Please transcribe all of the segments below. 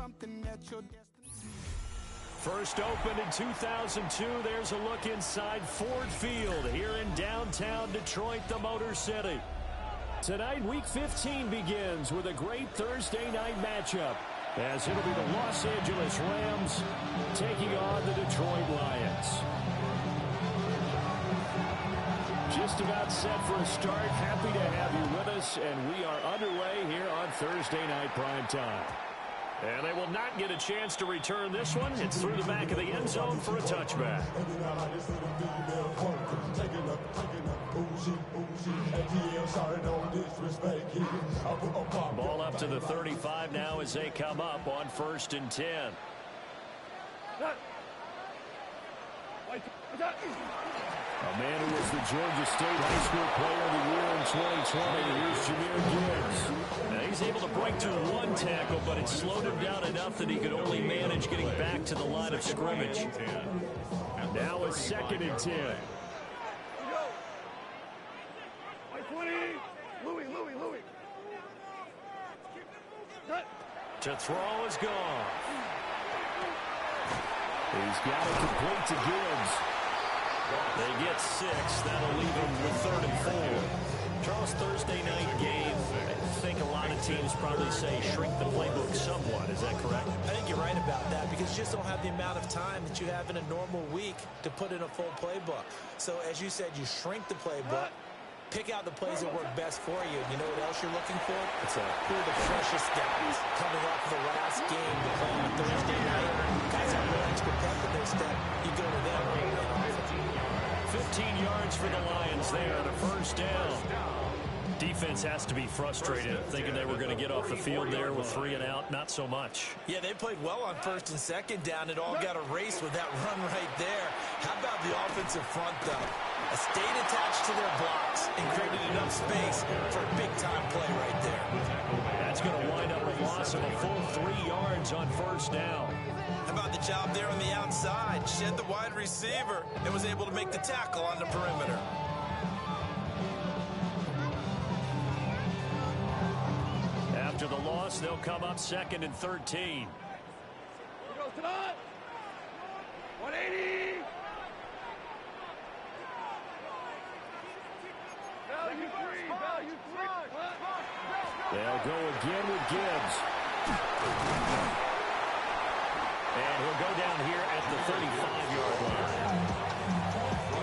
something that you're destined. First opened in 2002, there's a look inside Ford Field here in downtown Detroit, the Motor City. Tonight, Week 15 begins with a great Thursday night matchup, as it'll be the Los Angeles Rams taking on the Detroit Lions. Just about set for a start. Happy to have you with us, and we are underway here on Thursday Night Primetime. And they will not get a chance to return this one. It's through the back of the end zone for a touchback. Ball up to the 35 now as they come up on 1st and 10. A man who was the Georgia State High School Player of the Year in 2020. Here's Jahmyr Gibbs. Now he's able to break to one tackle, but it slowed him down enough that he could only manage getting back to the line of scrimmage. Now a 2nd and 10. To throw is gone. He's got it complete to Gibbs. They get 6. That'll leave them with 3rd and 4. Charles, Thursday night game, I think a lot of teams probably say shrink the playbook somewhat. Is that correct? I think you're right about that because you just don't have the amount of time that you have in a normal week to put in a full playbook. So, as you said, you shrink the playbook, pick out the plays that work best for you. You know what else you're looking for? Who are the freshest guys coming off the last game to play on Thursday night? Guys have no extra pep in their step. You go to them. 15 yards for the Lions there on a 1st down. Defense has to be frustrated, thinking they were going to get off the field there with 3 and out. Not so much. Yeah, they played well on 1st and 2nd down. It all got erased with that run right there. How about the offensive front, though? Stayed attached to their blocks and created enough space for a big-time play right there. That's going to wind up a loss of a full 3 yards on 1st down. How about the job there on the outside? Shed the wide receiver and was able to make the tackle on the perimeter. After the loss, they'll come up 2nd and 13. Here goes tonight. 180. Value 3. They'll go again with Gibbs. And he'll go down here at the 35-yard line.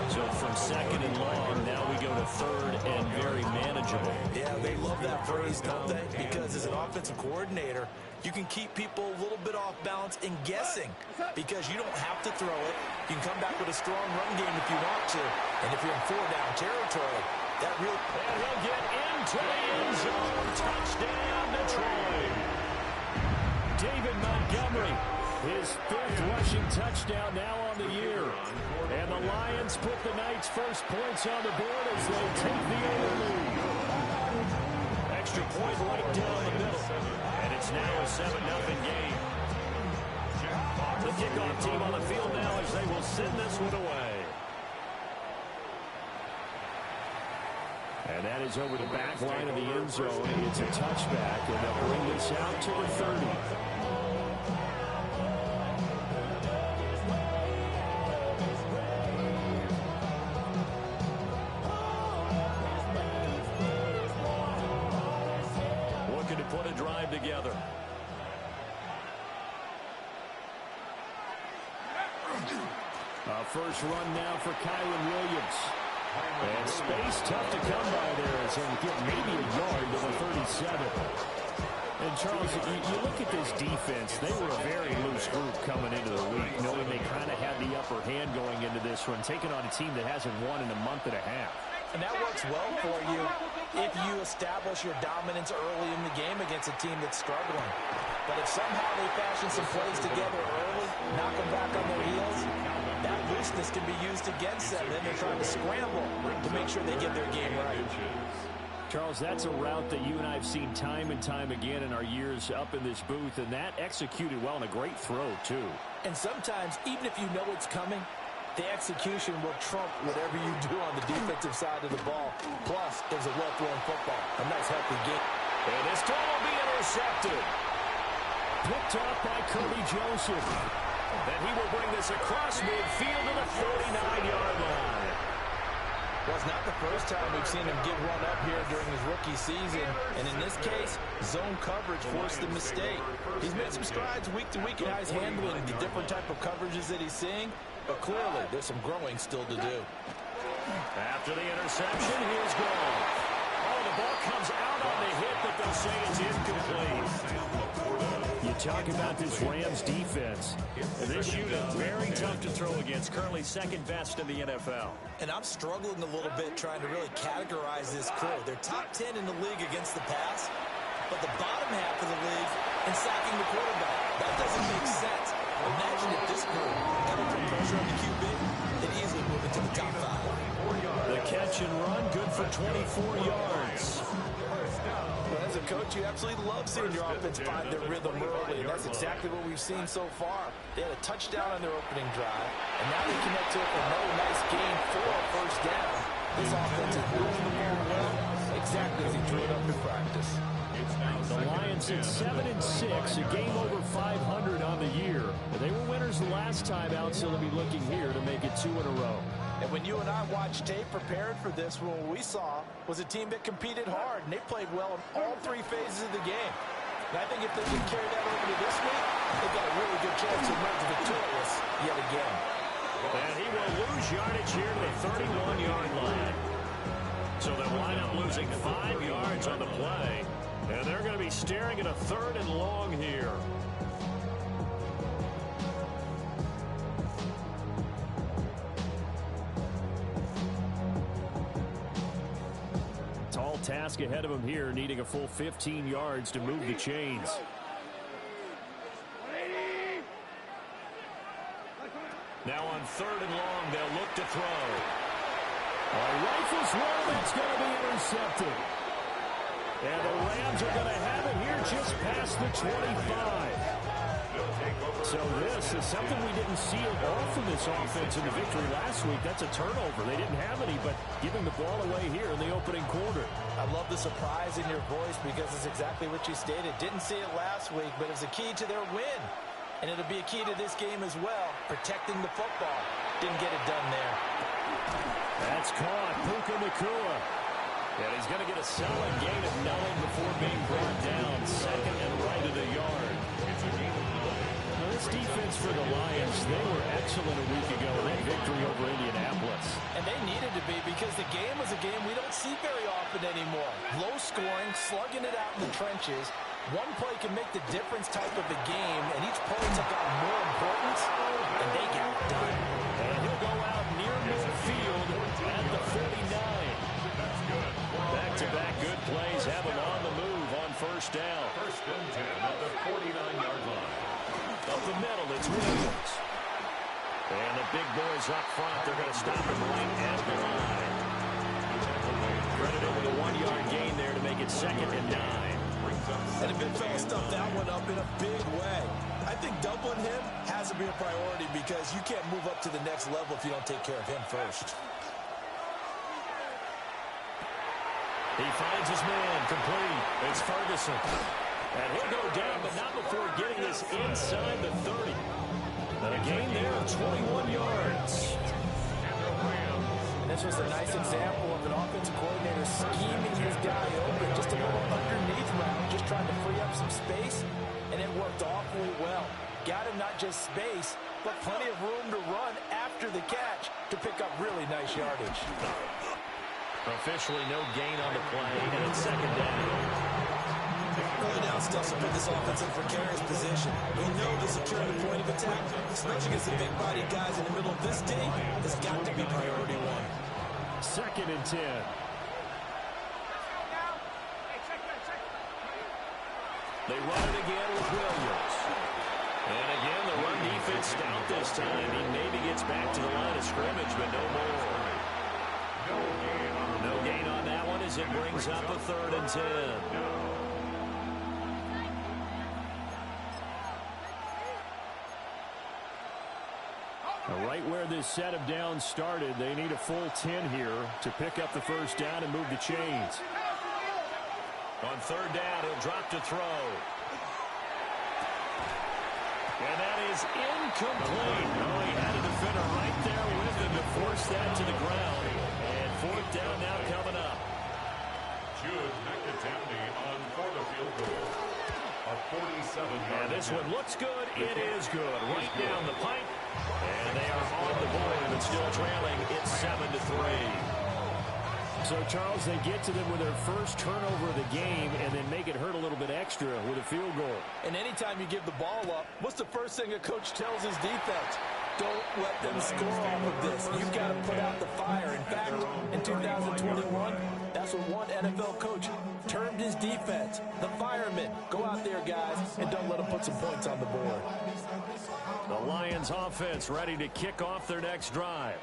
So from 2nd and long, now we go to 3rd and very manageable. Yeah, they love that phrase, don't they? Because as an offensive coordinator, you can keep people a little bit off balance and guessing because you don't have to throw it. You can come back with a strong run game if you want to. And if you're in 4-down territory, that really... And he'll get into the end zone. Touchdown, Detroit. David Montgomery, his 5th rushing touchdown now on the year. And the Lions put the Knights' first points on the board as they take the early lead. Extra point right down the middle. And it's now a 7-0 game. The kickoff team on the field now as they will send this one away. And that is over the back line of the end zone. It's a touchback, and they'll bring this out to the 30. Looking to put a drive together. First run now for Kyren Williams. And space tough to come by there as he'll get maybe a yard to the 37. And Charles, you look at this defense, they were a very loose group coming into the week, knowing they kind of had the upper hand going into this one, taking on a team that hasn't won in a month and a half. And that works well for you if you establish your dominance early in the game against a team that's struggling. But if somehow they fashion some plays together early, knock them back on their heels, that looseness can be used against them. Then they're trying to scramble to make sure they get their game right. Charles, that's a route that you and I have seen time and time again in our years up in this booth, and that executed well and a great throw, too. And sometimes, even if you know it's coming, the execution will trump whatever you do on the defensive side of the ball. Plus, it was a well-thrown football. A nice, healthy game. And this throw will be intercepted. picked off by Kirby Joseph. And he will bring this across midfield to the 49-yard line. Well, it's not the first time we've seen him get run up here during his rookie season. And in this case, zone coverage forced the mistake. He's made some strides week to week in how he's handling the different type of coverages that he's seeing. But clearly, there's some growing still to do. After the interception, here's Gold. Oh, the ball comes out on the hit, but they'll say it's incomplete. You talk about this Rams defense. This unit very tough to throw against, currently second best in the NFL. And I'm struggling a little bit trying to really categorize this crew. They're top 10 in the league against the pass, but the bottom half of the league in sacking the quarterback. That doesn't make sense. Imagine if this group ever put pressure on the QB, they'd easily move into the top 5. The catch and run, good for 24 yards. Well, as a coach, you absolutely love seeing your offense find their rhythm early, and that's exactly what we've seen so far. They had a touchdown on their opening drive, and now they connect to it for another nice gain for a first down. This offense is moving the ball well, exactly as he drew it up in practice. The Lions at 7-6, a game over 500 on the year. They were winners the last time out, so they'll be looking here to make it 2 in a row. And when you and I watched tape prepared for this, what we saw was a team that competed hard, and they played well in all 3 phases of the game. And I think if they can carry that over to this week, they've got a really good chance to emerge victorious yet again. And he will lose yardage here to the 31-yard line. So they'll line up losing 5 yards on the play. And they're going to be staring at a 3rd and long here. Tall task ahead of him here, needing a full 15 yards to move the chains. Now on 3rd and long, they'll look to throw. Rifles one, that's going to be intercepted. And the Rams are going to have it here just past the 25. So this is something we didn't see off from this offense in the victory last week. That's a turnover. They didn't have any, but giving the ball away here in the opening quarter. I love the surprise in your voice because it's exactly what you stated. Didn't see it last week, but it was a key to their win. And it'll be a key to this game as well, protecting the football. Didn't get it done there. That's caught. Puka Nacua. And he's going to get a solid gain of 9 before being brought down. 2nd and right of the yard. Now this defense for the Lions, they were excellent a week ago in that victory over Indianapolis. And they needed to be because the game was a game we don't see very often anymore. Low scoring, slugging it out in the trenches. One play can make the difference type of a game, and each play took on more importance, and they got it done. And he'll go out near midfield at the 49. Back-to-back good plays have him on the move on 1st down. 1st and 10 at the 49-yard line. Up the middle, it's Williams. And the big boys up front, they're going to stop him right at the line. Credited with a 1-yard gain there to make it 2nd and 9. And the big fella stuffed that one up in a big way. I think doubling him has to be a priority because you can't move up to the next level if you don't take care of him first. He finds his man, complete. It's Ferguson. And he'll go down, but not before getting this inside the 30. A gain there of 21 yards. And this was a nice example of an offensive coordinator scheming his guy open. Just a little underneath route, just trying to free up some space, and it worked awfully well. Got him not just space, but plenty of room to run after the catch to pick up really nice yardage. Officially no gain on the play, and it's 2nd down. Early down stuff to put this offense in precarious position. We know the securing the point of attack, especially against the big-bodied guys in the middle of this team, has got to be priority 1. 2nd and 10. They run it again with Williams. And again, the run defense stout this time. He maybe gets back to the line of scrimmage, but no more. No gain on that one as it brings up a 3rd and 10. Right where this set of downs started, they need a full 10 here to pick up the 1st down and move the chains. On 3rd down, he'll drop to throw. is incomplete. Oh, he had a defender right there with him to force that to the ground. And fourth down now coming up. Jude McIntyre on for the field goal. A 47-yard. And this one looks good. It is good. Right down the pipe. And they are on the board, but still trailing. It's 7-3. So, Charles, they get to them with their first turnover of the game and then make it hurt a little bit extra with a field goal. And anytime you give the ball up, what's the first thing a coach tells his defense? Don't let them score off of this. You've got to put out the fire. In fact, in 2021, that's what one NFL coach termed his defense. The firemen. Go out there, guys, and don't let them put some points on the board. The Lions offense ready to kick off their next drive.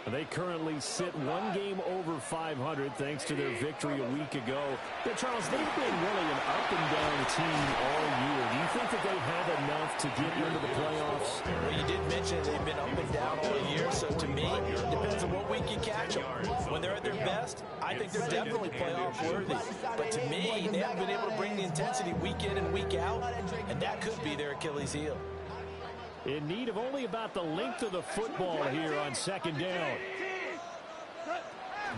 They currently sit one game over 500 thanks to their victory a week ago. But, Charles, they've been really an up-and-down team all year. Do you think that they have enough to get into the playoffs? Well, you did mention they've been up and down all year, so to me, it depends on what week you catch them. When they're at their best, I think they're definitely playoff worthy. But to me, they haven't been able to bring the intensity week in and week out, and that could be their Achilles heel. In need of only about the length of the football here on second down.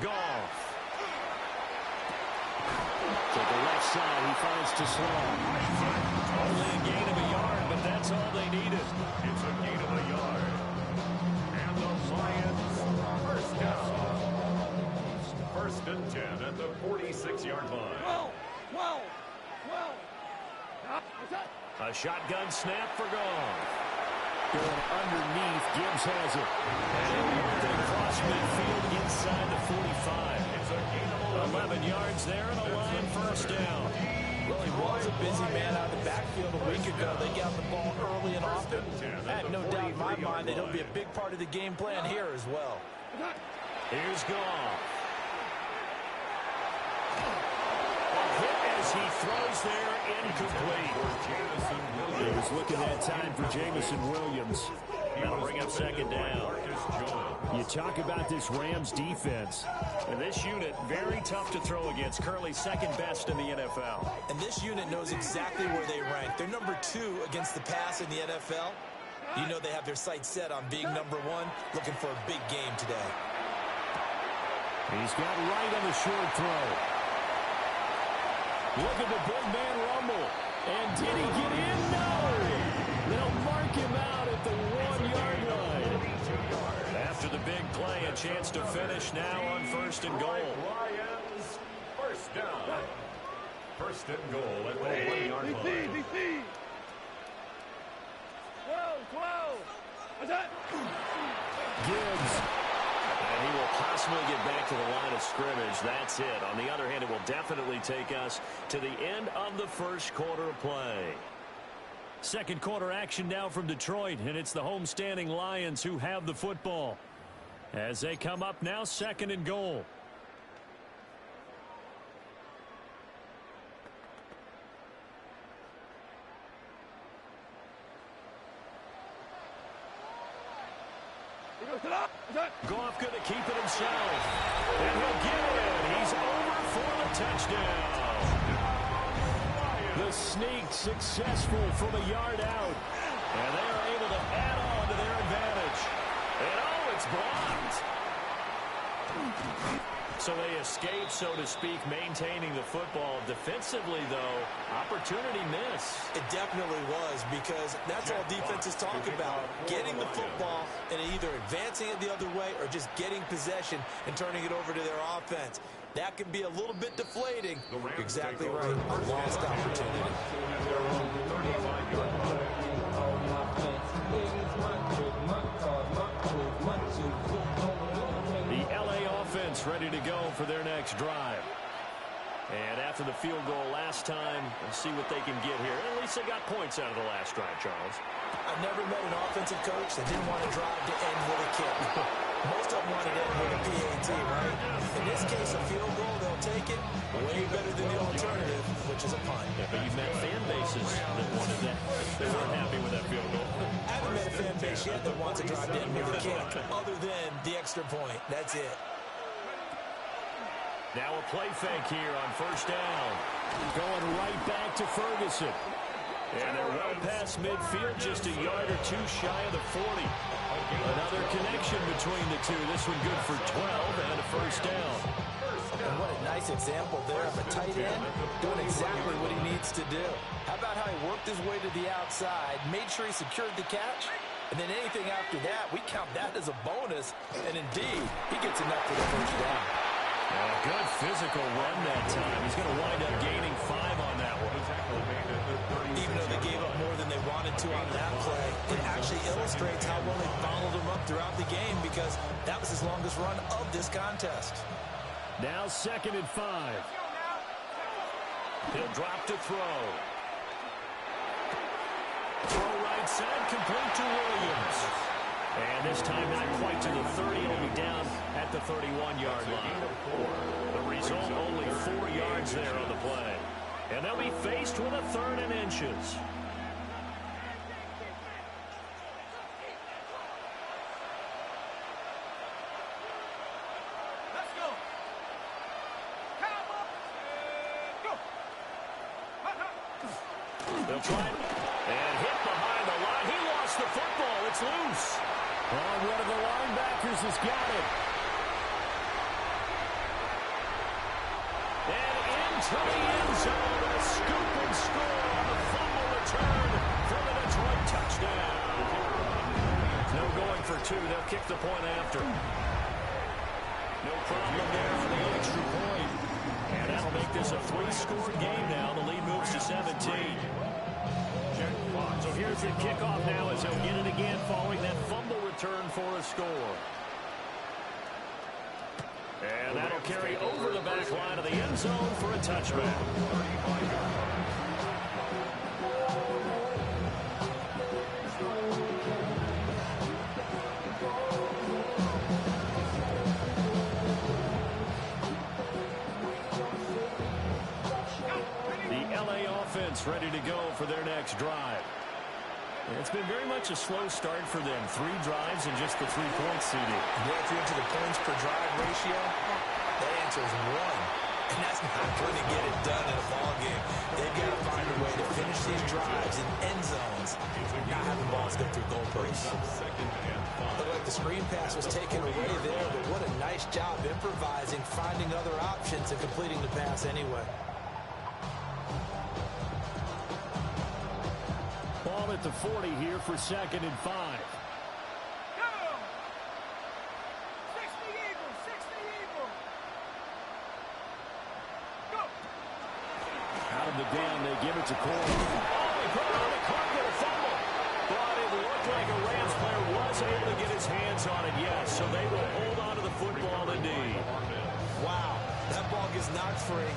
Goff. To the left side, he finds Teslam. Only a gain of a yard, but that's all they needed. It's a gain of a yard. And the Lions first down. First and 10 at the 46-yard line. A shotgun snap for Goff. Going underneath, Gibbs has it. And they cross midfield inside the 45. It's a gain of 11 yards there and a line first down. Well, he was a busy man out of the backfield a week ago. They got the ball early and often. I have no doubt in my mind that he'll be a big part of the game plan here as well. Here's Goff. As he throws there, incomplete. He was looking that time for Jameson Williams. That'll bring up second down. You talk about this Rams defense. And this unit, very tough to throw against. Currently second best in the NFL. And this unit knows exactly where they rank. They're number 2 against the pass in the NFL. You know they have their sights set on being number 1, looking for a big game today. He's got right on the short throw. Look at the big man rumble. And did he get in? No! They'll mark him out at the 1-yard line. After the big play, a chance to finish now on first and goal. Lions first down. First and goal at the 1-yard line. DC. 12. Gibbs. And he will possibly get back to the line of scrimmage. That's it. On the other hand, it will definitely take us to the end of the first quarter of play. Second quarter action now from Detroit, and it's the homestanding Lions who have the football. As they come up now, second and goal. Goff going to keep it himself. And he'll get it. He's over for the touchdown. The sneak successful from a yard out. And they are able to add on to their advantage. And oh, it's blocked. So they escape, so to speak, maintaining the football. Defensively, though, opportunity miss. It definitely was, because that's all defenses talk about. Getting the football and either advancing it the other way or just getting possession and turning it over to their offense. That can be a little bit deflating. You're exactly right. A lost opportunity. The LA offense ready to go for their next drive. And after the field goal last time, we'll see what they can get here. At least they got points out of the last drive, Charles. I've never met an offensive coach that didn't want to drive to end with a kick. Most of them want to end with a PAT, right? In this case, a field goal, they'll take it. Way better than the alternative, which is a punt. Yeah, but you've met fan bases that wanted that. They weren't happy with that field goal. I haven't met a fan base yet that wants to drive to end with a kick, other than the extra point. That's it. Now a play fake here on first down. Going right back to Ferguson. And they're well past midfield, just a yard or two shy of the 40. Another connection between the two. This one good for 12 and a first down. And what a nice example there of a tight end doing exactly what he needs to do. How about how he worked his way to the outside, made sure he secured the catch, and then anything after that, we count that as a bonus. And indeed, he gets enough for the first down. A good physical run that time. He's going to wind up gaining 5 on that one. Even though they gave up more than they wanted to on that play, it actually illustrates how well they followed him up throughout the game because that was his longest run of this contest. Now 2nd and 5. He'll drop to throw. Throw right side, complete to Williams. And this time not quite to the 30, only down at the 31-yard line. The result, only 4 yards there on the play. And they'll be faced with a 3rd and inches. Let's go. They'll try it. And hit behind the line. He lost the football. It's loose. And one of the linebackers has got it. And into the end zone. A scoop and score on the fumble return for the Detroit touchdown. No going for 2. They'll kick the point after. No problem there for the extra point. And that'll make this a 3-score game now. The lead moves to 17. So here's the kickoff now as he'll get it again following that fumble return for a score. And that'll carry over the back line of the end zone for a touchback. The LA offense ready to go for their next drive. It's been very much a slow start for them. 3 drives and just the 3 points, CD. Yeah, if you're into the points per drive ratio, that answer is 1. And that's not going to get it done in a ball game. They've got to find a way to finish these drives in end zones, not having balls go through goalposts. Looked like the screen pass was taken away there, but what a nice job improvising, finding other options, and completing the pass anyway. Ball at the 40 here for 2nd and 5. Go! 60 Eagles, 60 Eagles. Go! Out of the gun, they give it to Cole. Oh, he put it on the clock with a fumble. But it looked like a Rams player was able to get his hands on it, yes. So they will hold on to the football indeed. Wow, that ball gets knocked free,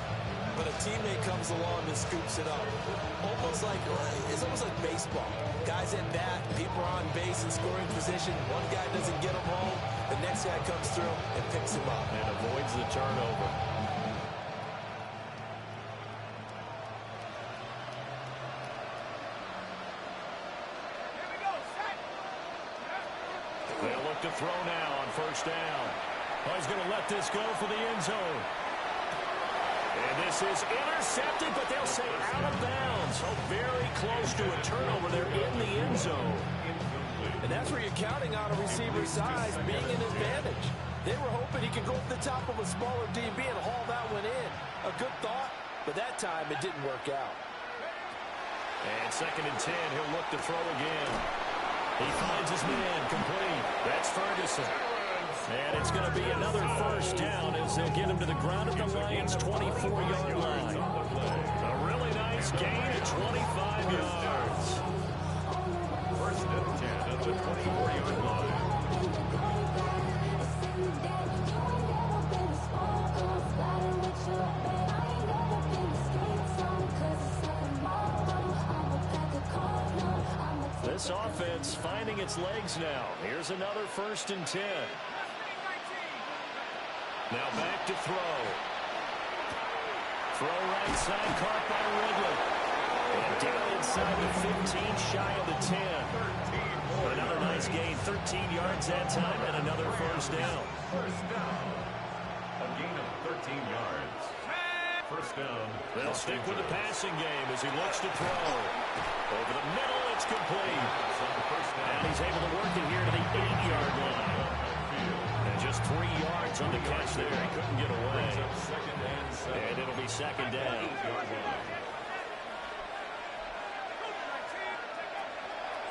but a teammate comes along and scoops it up. It's almost like baseball. Guys at bat, people are on base in scoring position. One guy doesn't get him home. The next guy comes through and picks him up. And avoids the turnover. Here we go, set. They'll look to throw now on 1st down. Oh, he's going to let this go for the end zone. And this is intercepted, but they'll say out of bounds. So very close to a turnover there in the end zone. And that's where you're counting on a receiver's size being an advantage. They were hoping he could go up the top of a smaller DB and haul that one in. A good thought, but that time it didn't work out. And 2nd and 10, he'll look to throw again. He finds his man complete. That's Ferguson. And it's going to be another 1st down as they'll get him to the ground at the Lions' 24-yard line. A really nice gain at 25 yards. 1st and 10 at the 24-yard line. This offense finding its legs now. Here's another 1st and 10. Now back to throw. Throw right side, caught by Ridley. And down inside the 15, shy of the 10. Another nice gain, 13 yards that time, and another 1st down. 1st down. A gain of 13 yards. First down. They'll stick with the passing game as he looks to throw. Over the middle, it's complete. And he's able to work it here to the 8-yard line. And just 3 yards on the catch there. He couldn't get away. And it'll be second down.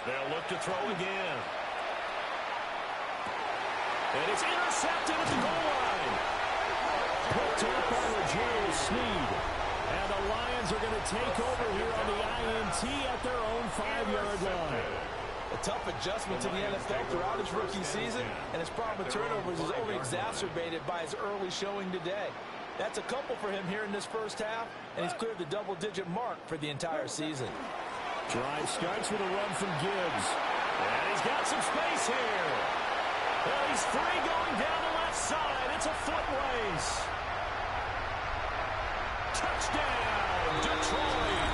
They'll look to throw again. And it's intercepted at the goal line. Picked up by L'Jarius Sneed. And the Lions are going to take over here on the INT at their own 5-yard line. A tough adjustment to the NFL throughout his rookie season, and his problem with turnovers is only exacerbated by his early showing today. That's a couple for him here in this first half, and he's cleared the double-digit mark for the entire season. Drive starts with a run from Gibbs. And he's got some space here. Well, he's free going down the left side. It's a foot race. Touchdown, Detroit.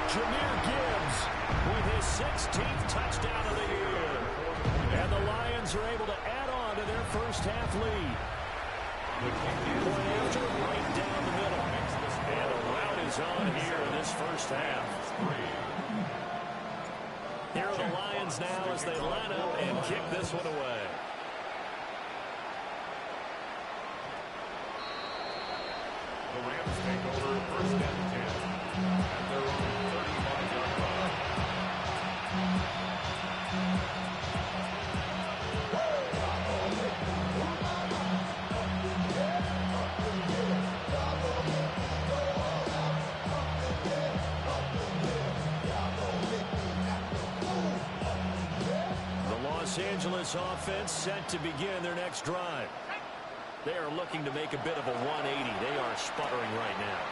Jahmyr Gibbs with his 16th touchdown of the year. And the Lions are able to add on to their first half lead. Point after right down the middle. And the rout is on here in this first half. Here are the Lions now as they line up and kick this one away. The Rams take over first and 10 at their own 35-yard line. The Los Angeles offense set to begin their next drive. They are looking to make a bit of a 180. They are sputtering right now.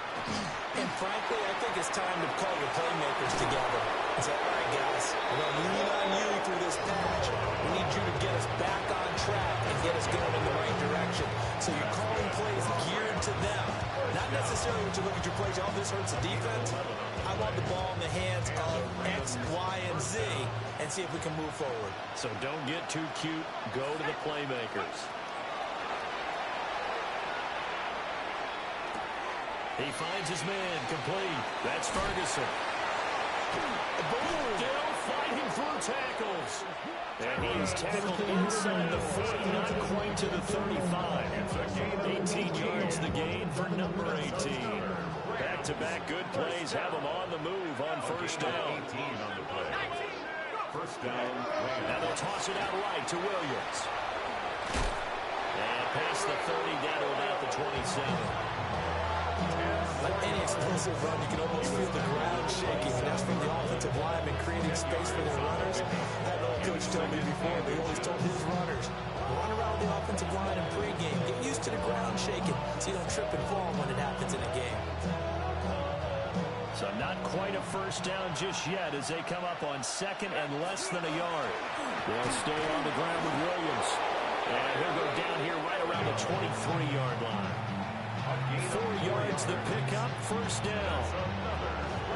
And frankly, I think it's time to call your playmakers together and say, all right, guys, we're going to lean on you through this patch. We need you to get us back on track and get us going in the right direction. So you're calling plays geared to them. Not necessarily when you look at your plays, oh, this hurts the defense. I want the ball in the hands of X, Y, and Z and see if we can move forward. So don't get too cute. Go to the playmakers. He finds his man complete. That's Ferguson. Still fighting through tackles. And he is tackled inside the 40, not quite to the 35. 18 yards the gain for number 18. Back-to-back good plays have him on the move on first down. 18 on the play. First down. Now they'll toss it out right to Williams. And past the 30 down to about the 27. Like any explosive run, you can almost feel the ground shaking, and that's from the offensive linemen creating space for their runners. I had an old coach tell me before, they always told his runners, run around the offensive line in pregame. Get used to the ground shaking so you don't trip and fall when it happens in a game. So not quite a first down just yet as they come up on second and less than a yard. They'll stay on the ground with Williams. And he'll go down here right around the 23-yard line. 4 yards the pickup, first down.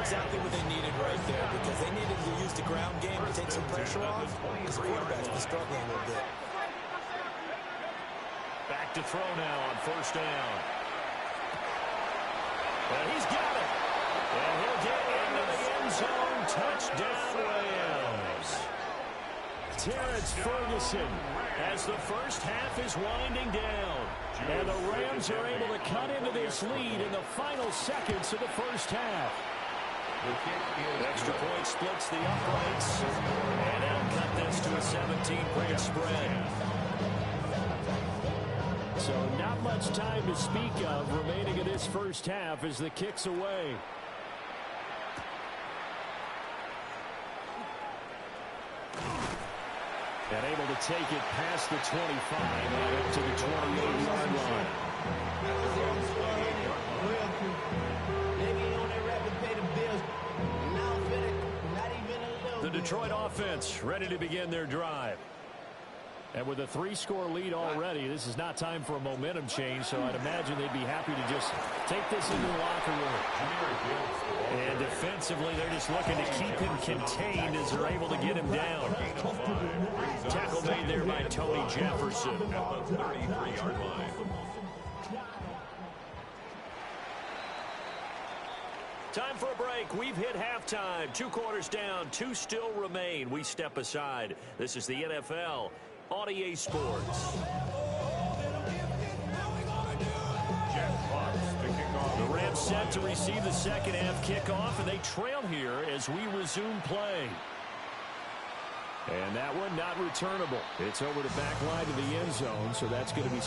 Exactly what they needed right there, because they needed to use the ground game to take some pressure off, because the quarterback's been struggling a little bit. Back to throw now on first down. And he's got it. And he'll get into the end zone. Touchdown, Rams. Terrence Ferguson as the first half is winding down. And the Rams are able to cut into this lead in the final seconds of the first half. Extra point splits the uprights. And they'll cut this to a 17-point spread. So not much time to speak of remaining in this first half as the kick's away. And able to take it past the 25 and up to the 28-yard line. The Detroit offense ready to begin their drive. And with a 3-score lead already, this is not time for a momentum change, so I'd imagine they'd be happy to just take this into the locker room. And defensively, they're just looking to keep him contained as they're able to get him down. Tackle made there by Tony Jefferson. At the 33-yard line. Time for a break. We've hit halftime. 2 quarters down. 2 still remain. We step aside. This is the NFL on EA Sports. The Rams set to receive the second half kickoff, and they trail here as we resume play. And that one not returnable. It's over the back line of the end zone, so that's going to be...